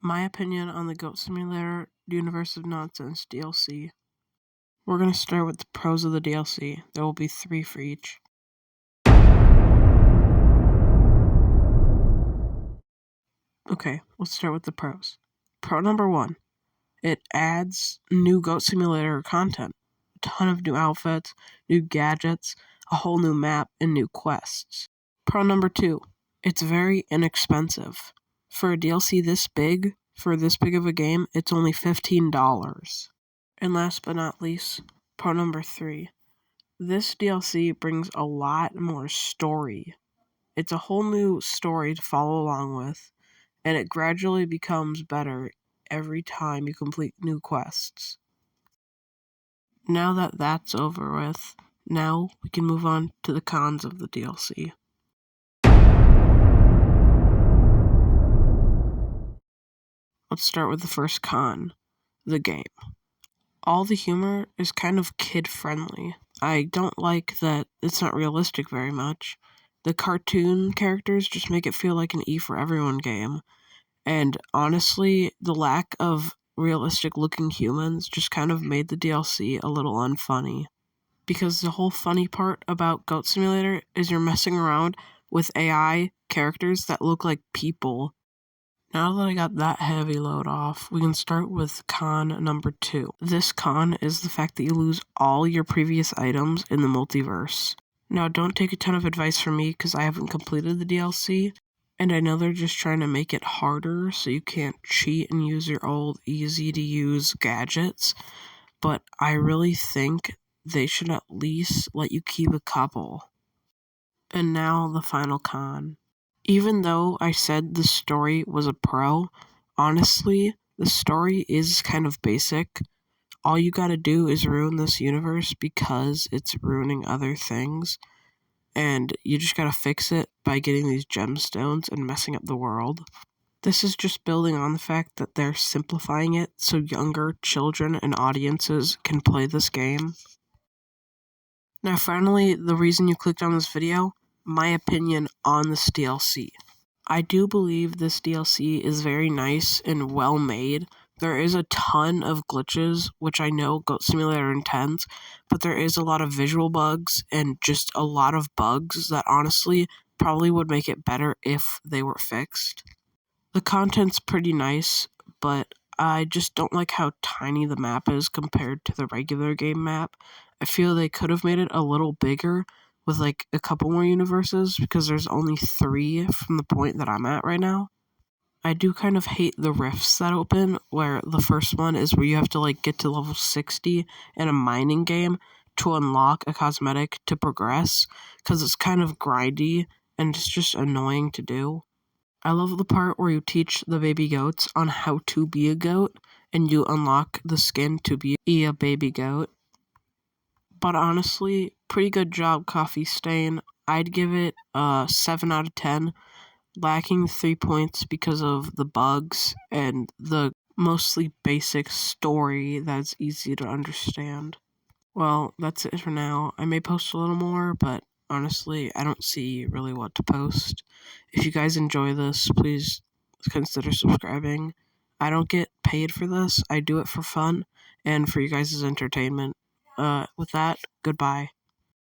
My opinion on the Goat Simulator Universe of Nonsense DLC. We're going to start with the pros of the DLC. There will be 3 for each. Okay, let's start with the pros. Pro number 1. It adds new Goat Simulator content. A ton of new outfits, new gadgets, a whole new map, and new quests. Pro number 2. It's very inexpensive. For a DLC this big, for this big of a game, it's only $15. And last but not least, pro number 3. This DLC brings a lot more story. It's a whole new story to follow along with, and it gradually becomes better every time you complete new quests. Now that that's over with, now we can move on to the cons of the DLC. Let's start with the first con, the game. All the humor is kind of kid-friendly. I don't like that it's not realistic very much. The cartoon characters just make it feel like an E for Everyone game. And honestly, the lack of realistic-looking humans just kind of made the DLC a little unfunny. Because the whole funny part about Goat Simulator is you're messing around with AI characters that look like people. Now that I got that heavy load off, we can start with con number 2. This con is the fact that you lose all your previous items in the multiverse. Now, don't take a ton of advice from me because I haven't completed the DLC, and I know they're just trying to make it harder so you can't cheat and use your old easy-to-use gadgets, but I really think they should at least let you keep a couple. And now the final con. Even though I said the story was a pro, honestly, the story is kind of basic. All you gotta do is ruin this universe because it's ruining other things, and you just gotta fix it by getting these gemstones and messing up the world. This is just building on the fact that they're simplifying it so younger children and audiences can play this game. Now finally, the reason you clicked on this video, my opinion on this DLC. I do believe this DLC is very nice and well made. There is a ton of glitches, which I know Goat Simulator intends, but there is a lot of visual bugs and just a lot of bugs that honestly probably would make it better if they were fixed. The content's pretty nice, but I just don't like how tiny the map is compared to the regular game map. I feel they could have made it a little bigger with like a couple more universes because there's only 3 from the point that I'm at right now. I do kind of hate the rifts that open, where the first one is where you have to like get to level 60 in a mining game to unlock a cosmetic to progress, because it's kind of grindy and it's just annoying to do. I love the part where you teach the baby goats on how to be a goat, and you unlock the skin to be a baby goat. But honestly, pretty good job, Coffee Stain. I'd give it a 7 out of 10, lacking 3 points because of the bugs and the mostly basic story that's easy to understand. Well, that's it for now. I may post a little more, but honestly, I don't see really what to post. If you guys enjoy this, please consider subscribing. I don't get paid for this. I do it for fun and for you guys' entertainment. With that, goodbye.